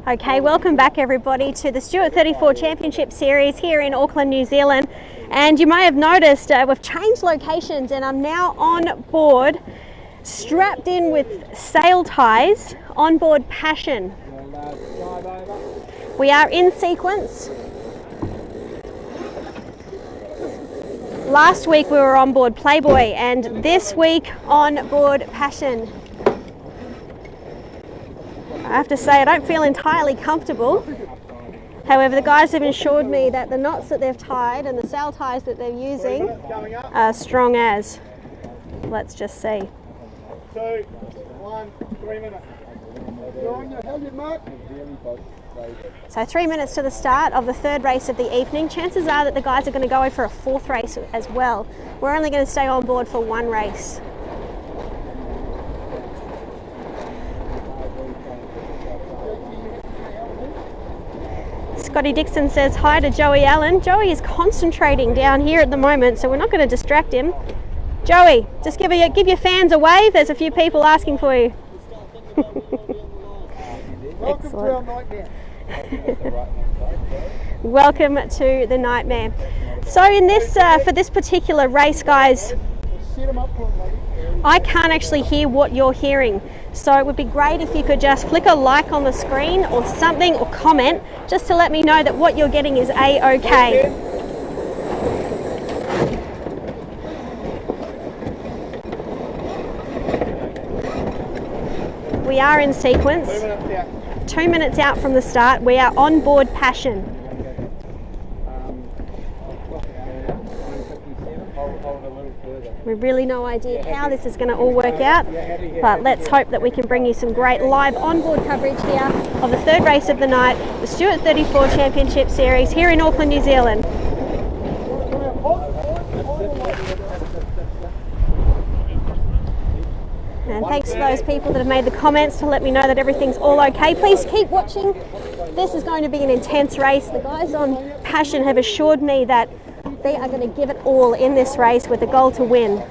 Okay, welcome back everybody to the Stewart 34 Championship Series here in Auckland, New Zealand. And you may have noticed we've changed locations and I'm now on board, strapped in with sail ties, on board Passion. We are in sequence. Last week we were on board Playboy and this week on board Passion. I have to say I don't feel entirely comfortable. However, the guys have assured me that the knots that they've tied and the sail ties that they're using are strong as. Let's just see. 2, 1, 3 minutes. You're on your helmet, Mark. So 3 minutes to the start of the third race of the evening. Chances are that the guys are going to go for a fourth race as well. We're only going to stay on board for one race. Scotty Dixon says hi to Joey Allen. Joey is concentrating down here at the moment, so we're not going to distract him. Joey, just give your fans a wave. There's a few people asking for you. Welcome to our nightmare. Welcome to the nightmare. So in this for this particular race, guys, I can't actually hear what you're hearing. So it would be great if you could just flick a like on the screen or something, or comment, just to let me know that what you're getting is A-OK. We are in sequence. 2 minutes out from the start. We are on board Passion. We've really no idea how this is going to all work out, but let's hope that we can bring you some great live onboard coverage here of the third race of the night, the Stewart 34 Championship Series here in Auckland, New Zealand. And thanks to those people that have made the comments to let me know that everything's all okay. Please keep watching. This is going to be an intense race. The guys on Passion have assured me that they are going to give it all in this race with the goal to win.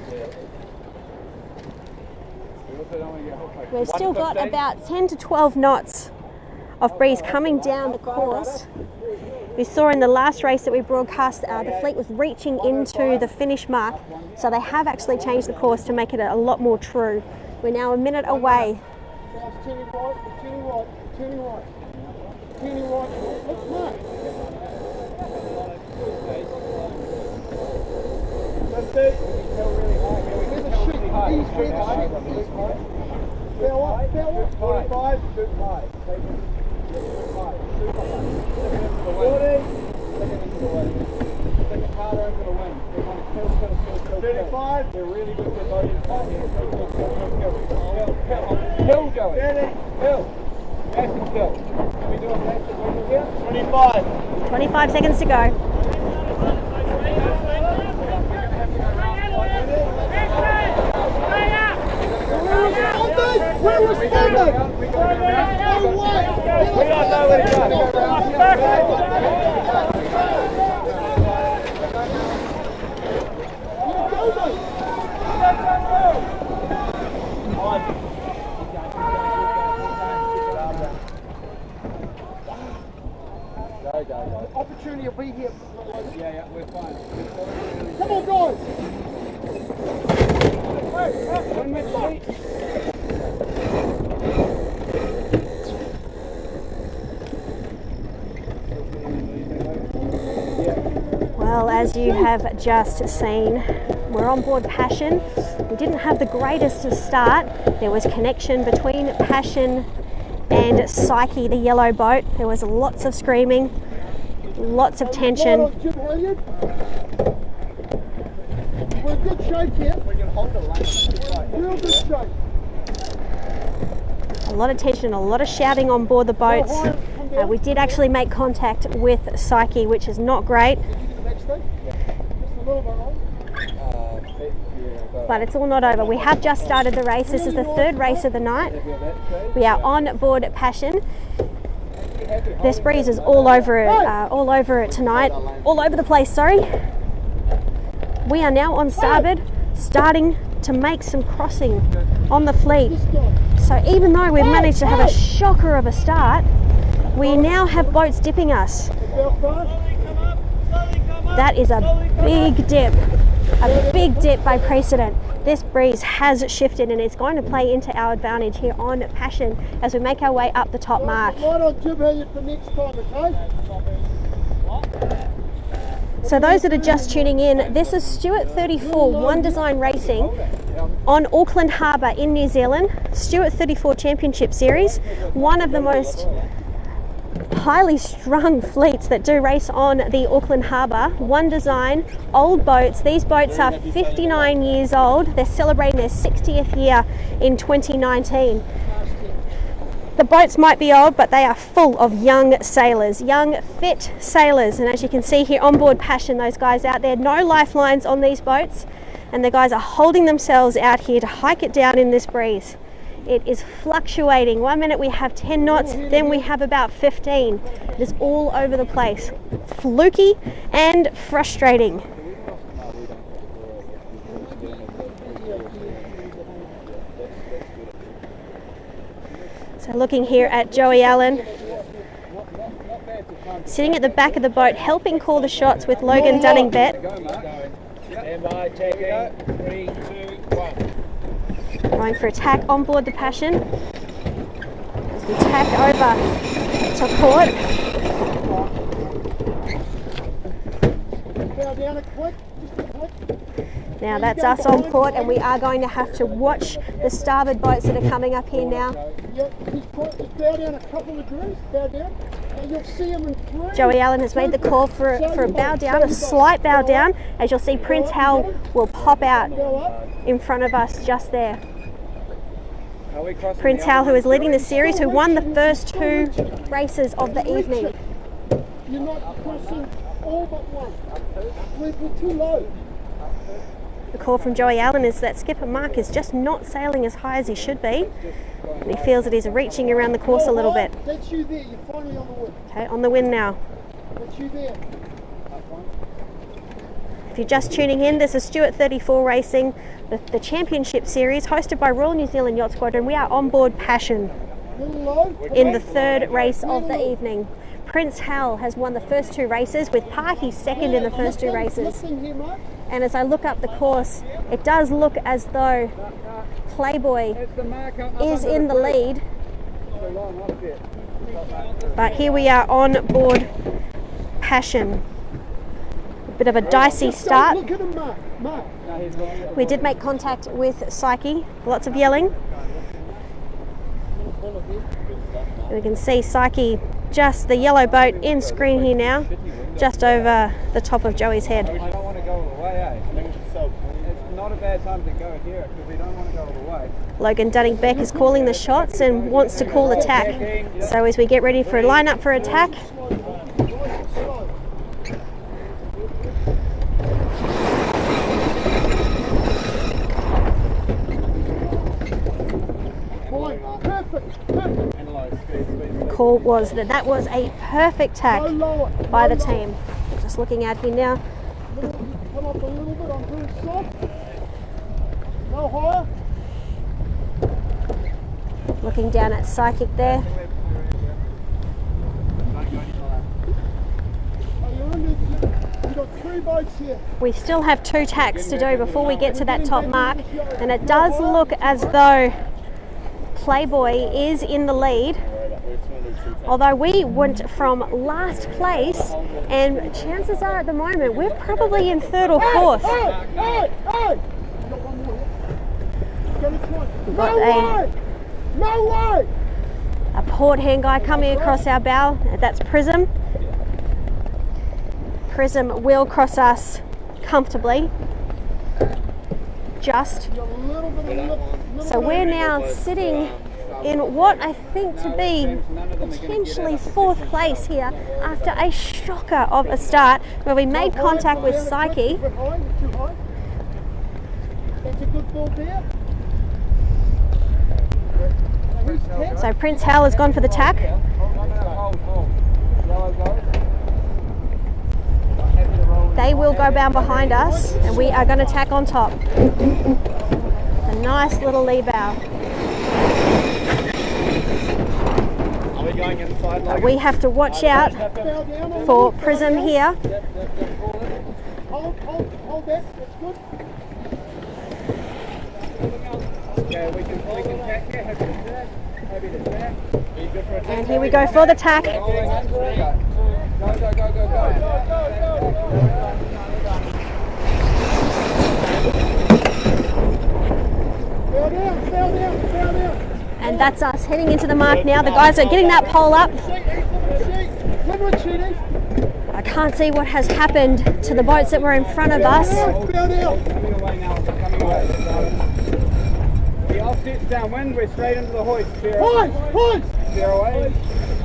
We've still got about 10 to 12 knots of breeze coming down the course. We saw in the last race that we broadcast, the fleet was reaching into the finish mark, so they have actually changed the course to make it a lot more true. We're now a minute away. They're really good for loading time here. Hill going. Hill. Nice and hill. Can we do a match of winning here? 25. 25 seconds to go. We're responding! We don't know where to go. Opportunity will be here. Yeah, we're fine. Come on, guys! 1 minute late. Well, as you have just seen, we're on board Passion. We didn't have the greatest of start. There was connection between Passion and Psyche, the yellow boat. There was lots of screaming, lots of tension. We're in good shape here. We can hold the line. Real good shape. A lot of tension, a lot of shouting on board the boats. We did actually make contact with Psyche, which is not great. But it's all not over. We have just started the race. This is the third race of the night. We are on board Passion. This breeze is all over it tonight. All over the place, sorry. We are now on starboard, starting to make some crossing on the fleet. So even though we've managed to have a shocker of a start, we now have boats dipping us. That is a big dip by precedent. This breeze has shifted and it's going to play into our advantage here on Passion as we make our way up the top mark. So those that are just tuning in, this is Stewart 34 One Design Racing on Auckland Harbour in New Zealand. Stewart 34 Championship Series, one of the most highly strung fleets that do race on the Auckland Harbour. One Design, old boats. These boats are 59 years old. They're celebrating their 60th year in 2019. The boats might be old, but they are full of young sailors, young, fit sailors. And as you can see here on board Passion, those guys out there, no lifelines on these boats. And the guys are holding themselves out here to hike it down in this breeze. It is fluctuating. 1 minute we have 10 knots, then we have about 15. It is all over the place. Fluky and frustrating. So looking here at Joey Allen, sitting at the back of the boat, helping call the shots with Logan Dunning-Bett. Going for attack on board the Passion as we tack over to port. Now that's us on port, and we are going to have to watch the starboard boats that are coming up here now. Joey Allen has made the call for a bow down, a slight bow down. As you'll see, Prince Hal will pop out in front of us just there. Prince Hal, who is leading the series, who won the first 2 races of the evening. You're not crossing all but one. We're too low. The call from Joey Allen is that skipper Mark is just not sailing as high as he should be. And he feels that he's reaching around the course a little bit. That's you there, you're finally on the wind. Okay, on the wind now. That's you there. If you're just tuning in, this is Stewart 34 Racing, the Championship Series, hosted by Royal New Zealand Yacht Squadron. We are on board Passion in the 3rd race of the evening. Prince Hal has won the first 2 races, with Parky second in the first 2 races. And as I look up the course, it does look as though Playboy is in the lead. But here we are on board Passion. A bit of a dicey start. We did make contact with Psyche, lots of yelling. And we can see Psyche, just the yellow boat in screen here now, just over the top of Joey's head. I don't want to go all the way, eh? It's not a bad time to go here because we don't want to go all the way. Logan Dunning-Bett is calling the shots and wants to call attack. So as we get ready for a line-up for attack, call was that was a perfect tack by the team. Just looking out here now. Come up a little bit, I'm very soft. No higher. Looking down at Psychic there. You've got 3 boats here. We still have 2 tacks to do before we get to that top mark, and it does look as though Playboy is in the lead. Although we went from last place, and chances are at the moment we're probably in 3rd or 4th. We've got a port hand guy coming across our bow. That's Prism. Prism will cross us comfortably. Just. So we're now sitting in what I think to be potentially 4th place here after a shocker of a start where we made contact with Psyche. So Prince Hal has gone for the tack. They will go bound behind us, and we are going to tack on top. nice little lee bow. Are we going inside like We have to watch out for prism here. Hold that. That's good. Okay, we can tack here. Happy to tack. Happy to tack. Are you good for a tack? And here we go for the tack. Go. Fell down. And that's us heading into the mark now. The guys are getting that pole up. Windward shooting. I can't see what has happened to the boats that were in front of us. Fell down. Coming away now. Coming away. The offset's downwind. We're straight into the hoist. Hoist. Steer away.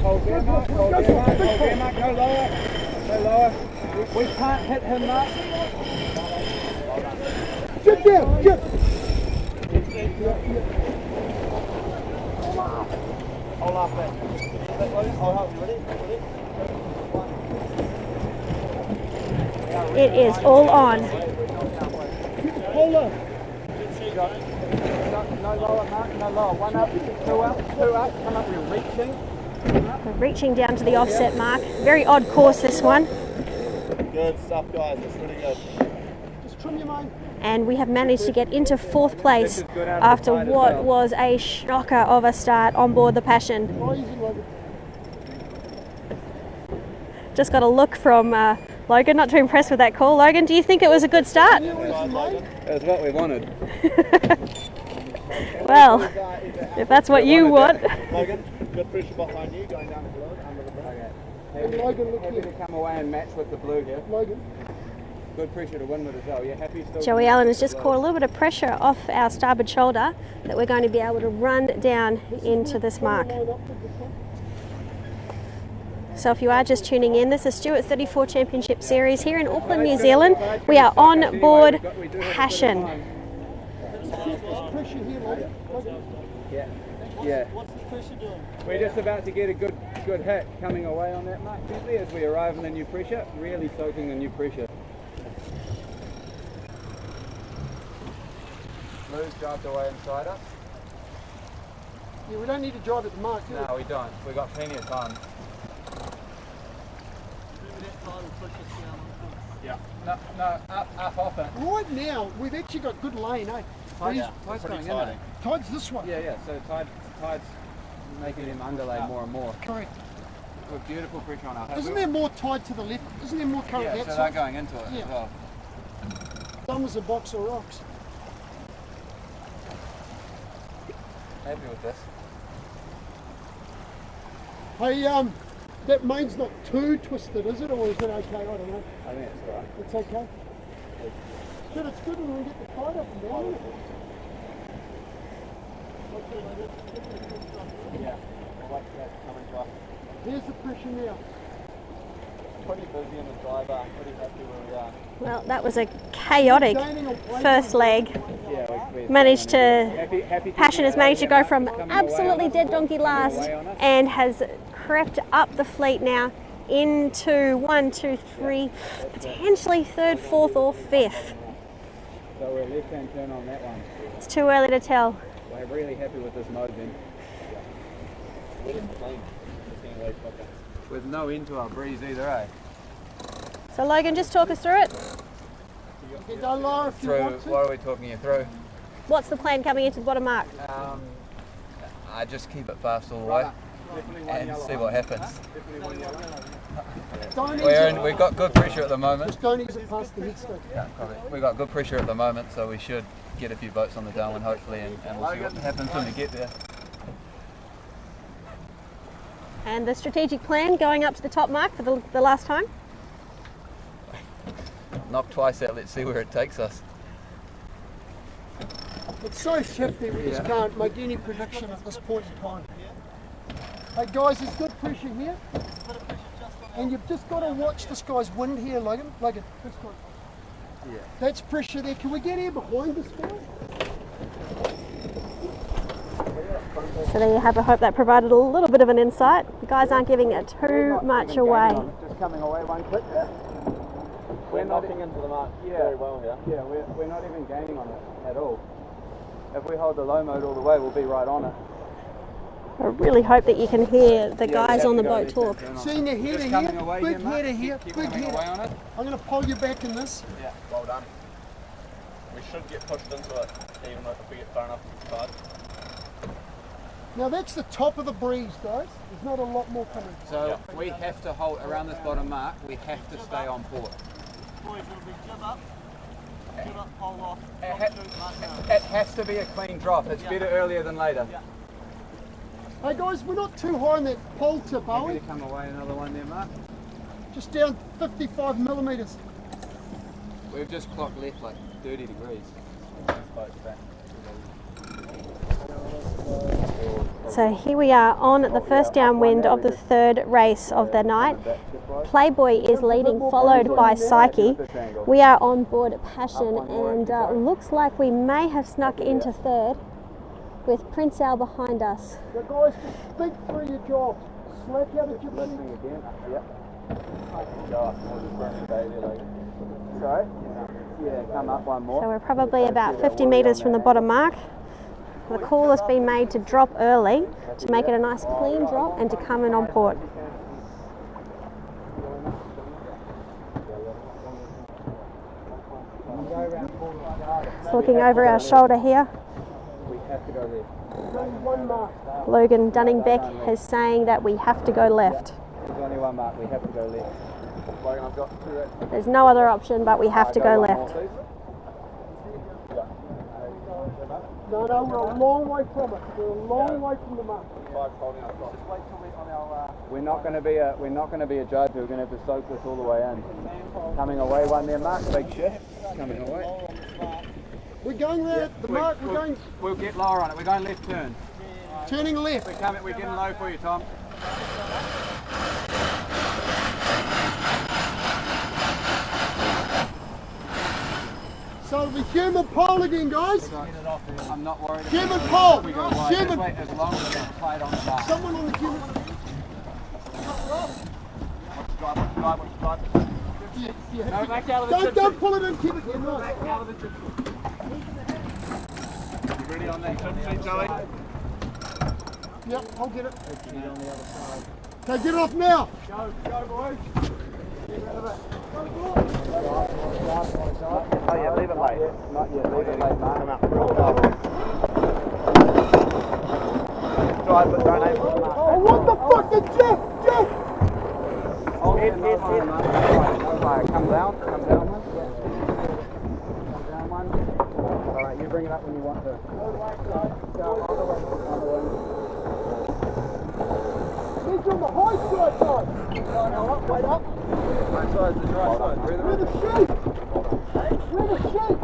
Hold there, Mark. Hold there, Mark. No lower. No lower. We can't hit him, Mark. Sit down. Sit. Hold off there. Hold up. Ready? It is all on. Hold up. No lower, Mark. No lower. One up, two up. Come up. We're reaching. We're reaching down to the offset mark. Very odd course, this one. Good stuff, guys. It's really good. Just trim your mane. And we have managed to get into 4th place after what was a shocker of a start on board the Passion. Easy, Logan. Just got a look from Logan, not too impressed with that call. Logan, do you think it was a good start? It was what we wanted. Well, if that's what you want. Logan, good pressure behind you, going down the blue, under the blue. Okay. Logan, look Happy to come away and match with the blue here. Logan. Good pressure to windward as well. You're happy still? Joey Allen has just caught a little bit of pressure off our starboard shoulder that we're going to be able to run down into this mark. So if you are just tuning in, this is Stewart's 34 Championship Series here in Auckland, New Zealand. We are on board Passion. Pressure here, Logan. Yeah. What's the pressure doing? We're just about to get a good hit coming away on that mark gently as we arrive in the new pressure, really soaking the new pressure. Blue's dived away inside us. Yeah, we don't need to drive at the mark, do we? No, we don't. We've got plenty of time. Yeah. No, up off it. Right now, we've actually got good lane, eh? Tide's going in there. Tide's this way. Yeah, so tide's making them underlay more and more. Correct. With beautiful pressure on our head. Isn't there more tide to the left? Isn't there more current Yeah, that so side? they're going into it as well. Summer's a box of rocks. Happy with this. Hey, that main's not too twisted, is it? Or is it okay? I don't know. I think it's alright. It's okay. But it's good when we get the tide up and down. Yeah, I like that coming to us. Here's the pressure now. Pretty busy in the driver, pretty happy where we are. Well, that was a chaotic first leg. Yeah, we Managed to, happy Passion has managed to go from absolutely dead donkey last and has crept up the fleet now into 1, 2, 3, potentially 3rd, 4th or 5th. So we're left-hand turn on that one. It's too early to tell. We're really happy with this mode then. With no end to our breeze either, eh? So Logan, just talk us through it. You can go lower if you want to. What are we talking you through? What's the plan coming into the bottom mark? I just keep it fast all the way and see what happens. We've got good pressure at the moment. Just don't ease it past the headstock. Yeah, probably. We've got good pressure at the moment, so we should get a few boats on the downwind hopefully, and we'll see what happens when we get there. And the strategic plan going up to the top mark for the last time? Knock twice out, let's see where it takes us. It's so shifty, we just can't make any prediction at this point in time. Hey guys, there's good pressure here. And you've just got to watch this guy's wind here, Logan. Logan, this guy. Yeah. That's pressure there. Can we get here behind this guy? So there you have it. I hope that provided a little bit of an insight. The guys aren't giving it too much away. Just coming away one click. We're knocking into the mark very well here. Yeah, we're not even gaining on it at all. If we hold the low mode all the way, we'll be right on it. I really hope that you can hear the guys on the boat talk. Seeing the header here, big header here, big header. Away on it. I'm going to pull you back in this. Yeah, well done. We should get pushed into it, even if we get far enough to the side. Now that's the top of the breeze, guys. There's not a lot more coming. So we have to hold around this bottom mark. We have to stay on port. Boys, it'll be jib up, pole off. It has to be a clean drop. It's better earlier than later. Hey guys, we're not too high on that pole tip, are we? Maybe to come away another one there, Mark. Just down 55 millimetres. We've just clocked left like 30 degrees. So here we are on the first downwind of the third race of the night. Playboy is leading, followed by Psyche. We are on board Passion, and looks like we may have snuck into third with Prince Al behind us. So guys, just think through your job. Slack out at your money. Sorry? Yeah, come up one more. So we're probably about 50 metres from the bottom mark. The call has been made to drop early to make it a nice clean drop and to come in on port. Just looking over our shoulder here. We have to go left. Logan Dunning-Beck is saying that we have to go left. There's only one mark. We have to go left. Logan, I've got two. There's no other option, but we have to go left. No, we're a long way from it. We're a long way from the mark. We're not going to be a judge. We're going to have to soak this all the way in. Coming away one there, Mark. Big shift. Coming away. We're going there. The mark. We're going. We'll get lower on it. We're going left turn. Turning left. We're getting low for you, Tom. So it'll be human pole again, guys. I'm not worried. Human pole. We go wide. Human. As long as it's tight on the bar. Someone on the human. Yeah. No, back out of the Don't pull it in. Keep it here. Nice. You ready on that jib seat, Joey? Yep, I'll get it. Okay, get it off now. Go, boys. Oh yeah, leave it late. Not yet. Leave it late, Mark. Come out. Drive, but don't aim for the mark. Oh, what the fuck? The Jeff! Oh, head, Mark. Come down one. Come down one. Alright, you bring it up when you want to. He's on the high side, guys. Wait up. Right side's the dry side. Where the sheep? Where the sheep?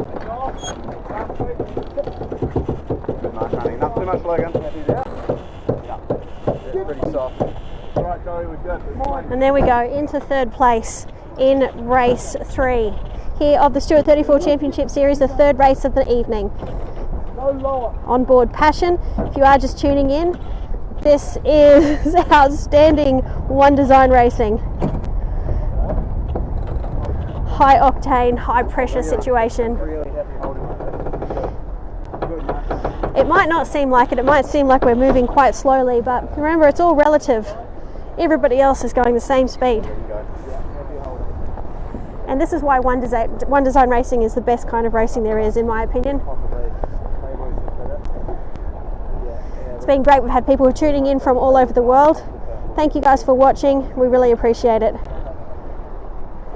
Good mark, honey. Not too much, Logan. Yeah, pretty soft. Alright, Joey, we're good. And there we go, into third place in race 3 here of the Stewart 34 Championship Series, the third race of the evening. No lower. On board Passion. If you are just tuning in, this is outstanding One Design racing. High octane, high pressure situation. It might not seem like it, it might seem like we're moving quite slowly, but remember, it's all relative. Everybody else is going the same speed. And this is why One Design racing is the best kind of racing there is, in my opinion. It's been great. We've had people tuning in from all over the world. Thank you guys for watching. We really appreciate it.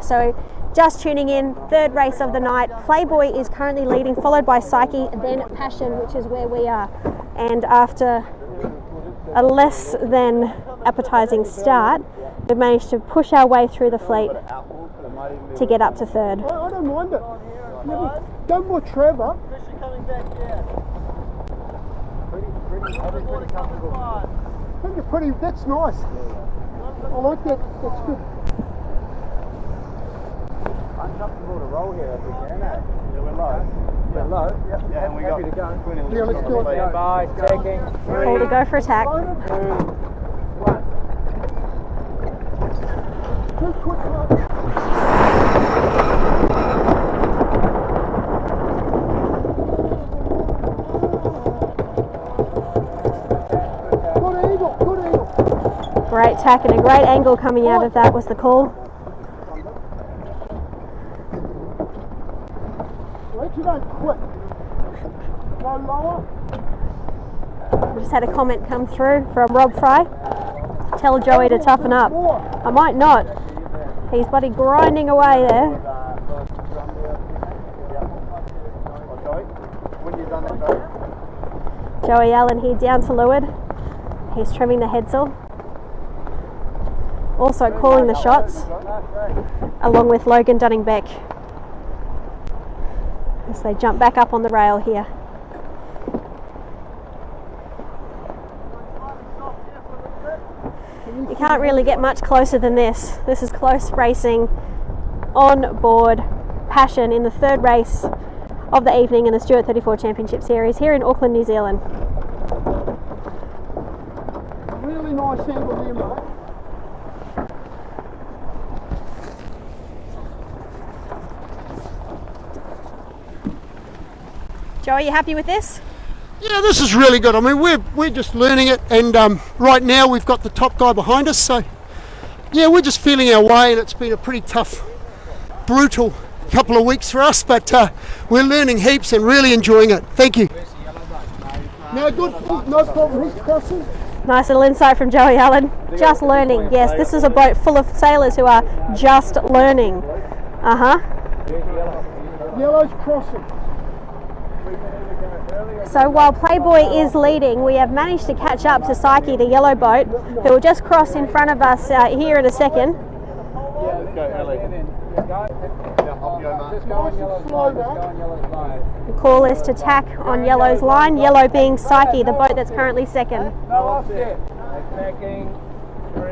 So, just tuning in, third race of the night. Playboy is currently leading, followed by Psyche, then Passion, which is where we are. And after a less than appetizing start, we've managed to push our way through the fleet to get up to third. I don't mind it. Go more Trevor. Pressure coming back here. I think you're pretty, that's nice. I like that, that's good. Uncomfortable to roll here if we can, eh? Yeah, we're low. Yeah, low. Yeah, and we got to go. Yeah, let's do it. Bye, checking. All to go for attack. 2, 1. Too quick, Mark. Great tack and a great angle coming out of that was the call. Wait, you don't quit. Go lower. We just had a comment come through from Rob Fry. Tell Joey to toughen up. I might not. He's bloody grinding away there. Joey Allen here down to leeward. He's trimming the headsail. Also calling the shots, along with Logan Dunning-Beck, as they jump back up on the rail here. You can't really get much closer than this. This is close racing on board Passion in the third race of the evening in the Stewart 34 Championship Series here in Auckland, New Zealand. Really nice angle there, mate. Joey, you happy with this? Yeah, this is really good. I mean, we're just learning it, and right now we've got the top guy behind us, so yeah, we're just feeling our way, and it's been a pretty tough, brutal couple of weeks for us, but we're learning heaps and really enjoying it. Thank you. No, good, no problem. He's crossing. Nice little insight from Joey Allen. Just learning. Yes, this is a boat full of sailors who are just learning. Yellow's crossing. So while Playboy is leading, we have managed to catch up to Psyche, the yellow boat, who will just cross in front of us here in a second. The call is to tack on Yellow's line, Yellow being Psyche, the boat that's currently second. Attacking. 3, 2,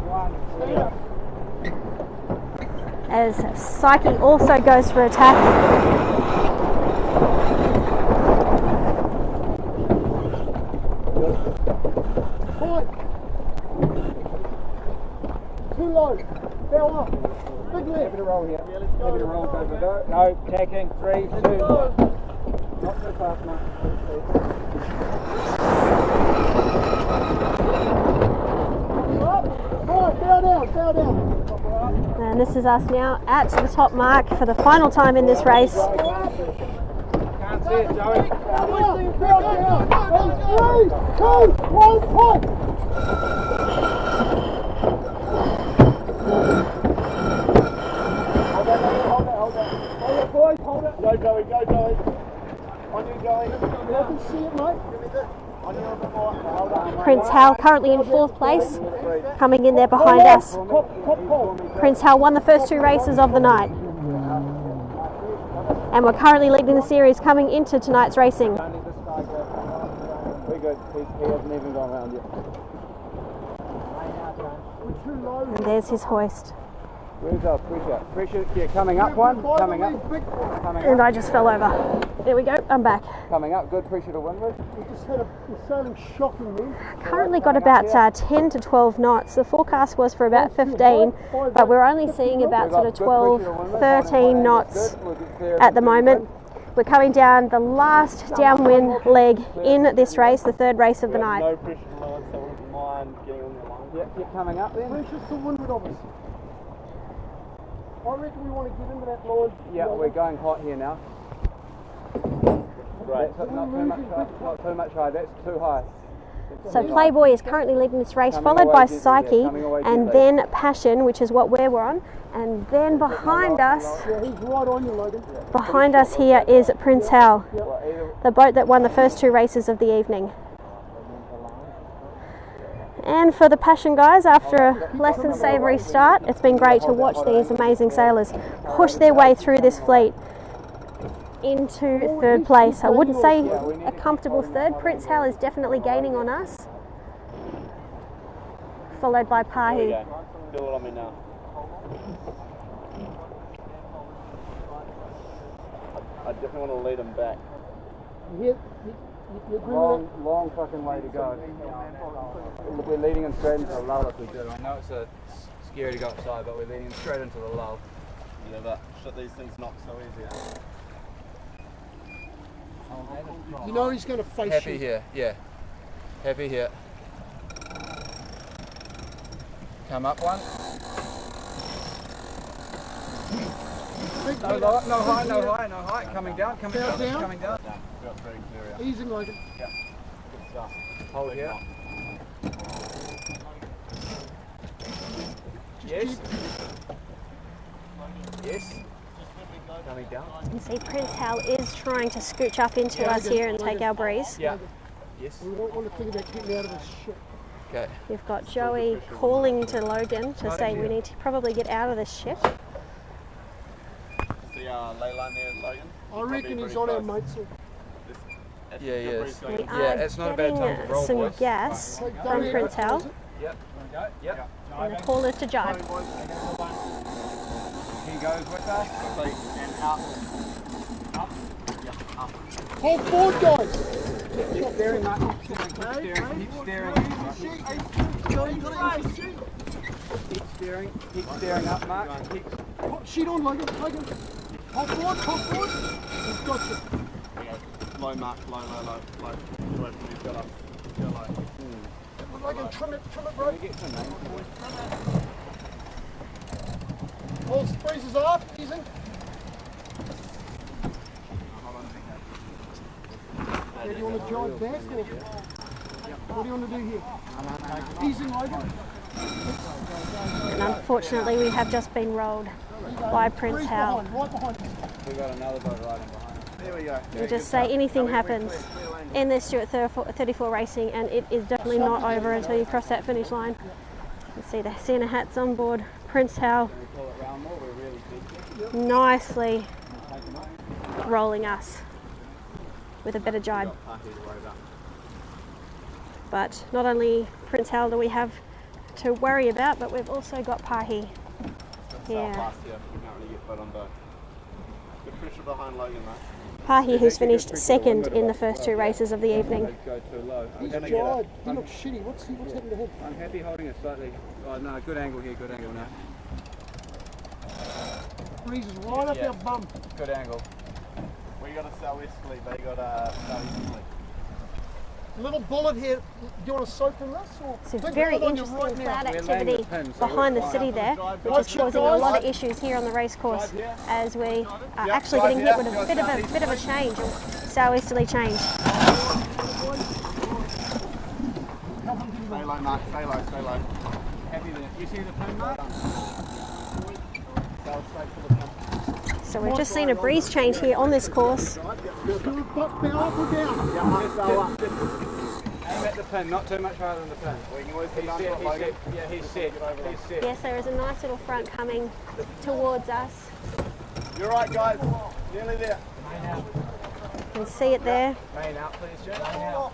1. As Psyche also goes for attack. Too low. Fell off. Big left. Give it a roll here. Give it a roll. Go. No, tacking. 3, 2, 1. Not so fast, mate. Bow down. And this is us now at the top mark for the final time in this race. Can't see it, Joey. Bow down. 3, 2, 1, point. Hold it, boys. Hold it. Go, Joey. On you, Joey. I can see it, mate. On you a bit more. Hold on. Prince Hal currently in fourth place, coming in there behind us. Prince Hal won the first 2 races of the night. And we're currently leading the series coming into tonight's racing. We're good. He hasn't even gone around yet. And there's his hoist. Where's our pressure? Pressure, yeah, coming up one. Coming up. And I just fell over. There we go, I'm back. Coming up, good pressure to windward. We just had we're sailing shockingly. Currently got about 10 to 12 knots. The forecast was for about 15, but we're only seeing about sort of 12, 13 knots at the moment. We're coming down the last downwind leg in this race, the third race of the night. No pressure to lower, so I wouldn't mind getting on the line. Yep, keep coming up then. Pressure's to windward of us. I reckon we want to get into that line. Yeah, we're going hot here now. Right. That's not too much high, that's too high. So Playboy is currently leading this race, followed by Psyche, and then Passion, which is what we're on, and then behind us, Yeah, he's right on you, Logan. behind us here is Prince Hal, the boat that won the first 2 races of the evening. And for the Passion guys, after a less than savoury start, it's been great to watch these amazing sailors push their way through this fleet into third place. I wouldn't say a comfortable third. Prince Hal is definitely gaining on us, followed by Pahi. Feel it on me now. I definitely want to lead him back. You agree with that? Long fucking way to go. We're leading them straight into the lull if we do. I know it's scary to go outside, but we're leading them straight into the lull. Yeah, but shit, these things not so easy. You know he's going to face Happy you. here, yeah. Happy here. Come up one. No low, no high, no high, no high. Coming down, coming down, coming down. Easing, Logan. Yeah. Good stuff. Hold here. Yes. Yes. Coming down. You can see Prince Hal is trying to scooch up into us here and take our breeze. Yeah. Yes. We don't want to think about getting out of this shit. Okay. We've got Joey calling to Logan to say we need to probably get out of this ship. The ley line there, Logan? I reckon he's on our mates. Yeah, yes. We Yeah, are it's not a bad time to getting roll, some boys. gas from Prince Hal. Yep. Go. Yep. And the call is to jibe. He goes with us. And up. Up. Yeah, up. Hold forward, guys. Keep staring, Mark. Keep staring. Keep staring. Keep staring up, Mark. Keep. Put sheet on, Logan. Logan. Hold forward, hold forward. He's got you. Low, Mark. Low. Low. He's got up. Go low. Logan, trim it, bro. Get some name. Hold breezes off, easing. Do you want to jibe back or what do you want to do here? Easing, Logan. And unfortunately, we have just been rolled by Prince Breeze Hal. behind, right behind us. We've got another boat riding behind us. There we go. We just say anything happens in this Stewart 34 racing, and it is definitely not over until you cross that finish line. You see the Santa hats on board. Prince Hal nicely rolling us with a better jibe. But not only Prince Hal do we have to worry about, but we've also got Pahi. Yeah. Good pressure behind Logan, mate. Pahi, who's finished second in the first two races of the evening. Go too low. He's jibe. He looks shitty. What's happened to him? I'm happy holding it slightly. Oh no, good angle here, good angle now. Breeze is right up our bum. Good angle. We got a southeasterly, they got a southeasterly. Little bullet here. Do you want to soak in this? Or Some Big very bullet on you interesting right now. cloud We're laying activity the pin, so behind we're the fine. city there, which Watch is it, causing a guys. lot of issues here on the race course as we are actually getting hit with a bit of a change, a southeasterly change. Stay low, Mark, stay low, stay low. Happy there. You see the pin, Mark? So we've just seen a breeze change here on this course. Bow up or down? Aim at the pin, not too much higher than the pin. He's set. Yeah, he's set. He's set. Yes, there is a nice little front coming towards us. You're right, guys. Nearly there. You can see it there. Main out, please, Jim. Main out.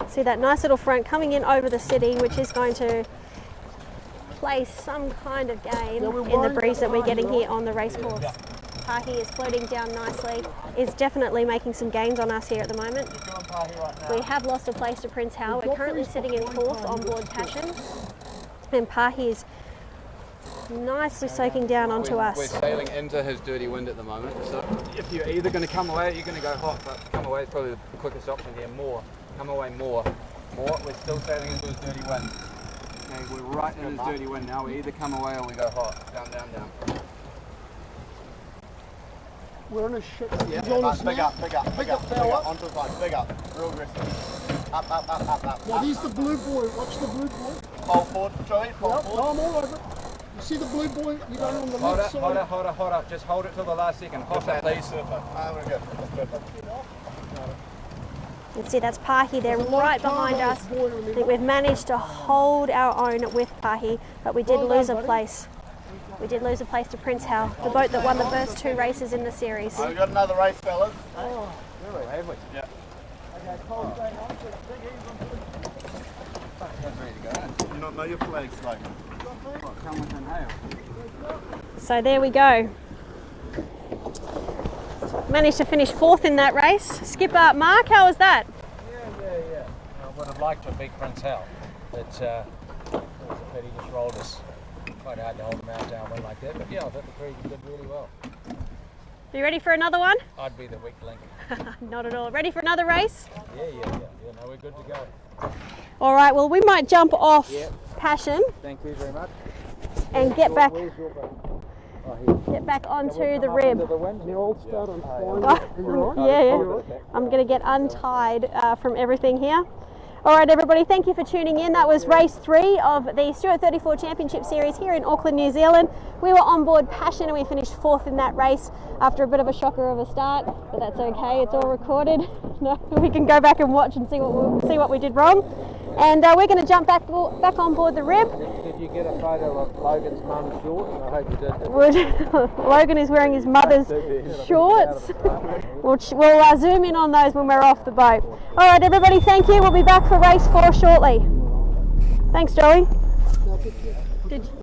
See that nice little front coming in over the city, which is going to play some kind of game in the breeze that we're getting here on the race course. Pahi is floating down nicely, is definitely making some gains on us here at the moment. We have lost a place to Prince Hal. We're currently sitting in fourth on board Passion, and Pahi is nicely soaking down onto We're us. sailing into his dirty wind at the moment, so if you're either going to come away or you're going to go hot, but come away is probably the quickest option here. More. Come away more. We're still sailing into his dirty wind. Okay, we're right in his dirty wind now. We either come away or we go hot. Down, down, down. We're in a shit. Yeah, He's on us big now. up, big up, big up, big up, onto the side, big up, real aggressive. Up. Now he's the blue boy. Watch the blue boy. Hold forward, Joey, hold Yep, forward. I'm all over it. You see the blue boy? You got it on the Hold left it, side. hold it. Just hold it till the last second. Hot that, please. We're good, that's perfect. You can see that's Pahi there right behind us. I think we've managed to hold our own with Pahi, but we did lose a place. We did lose a place to Prince Hal, the boat that won the first two races in the series. We've got another race, fellas. Really, have we? Yeah. You not know your flags, like. Come within hail. So there we go. Managed to finish fourth in that race. Skipper Mark, how was that? Yeah. I would have liked to beat Prince Hal, but it was a pity, just rolled us. Quite hard to hold them out downwind like that, but yeah, I thought the crew did really well. Are you ready for another one? I'd be the weak link. Not at all. Ready for another race? Yeah, no, we're good to go. All right, well, we might jump off Passion Thank you very much. and get back Where's your boat? onto the rib. The old start on flying. I'm going to get untied from everything here. All right, everybody, thank you for tuning in. That was race 3 of the Stewart 34 Championship Series here in Auckland, New Zealand. We were on board Passion and we finished 4th in that race after a bit of a shocker of a start, but that's okay. It's all recorded. No, we can go back and watch and see what we did wrong. And we're going to jump back on board the rib. Did you get a photo of Logan's mum's shorts? I hope you did. Logan is wearing his mother's shorts. We'll zoom in on those when we're off the boat. All right, everybody, thank you. We'll be back for race 4 shortly. Thanks, Joey.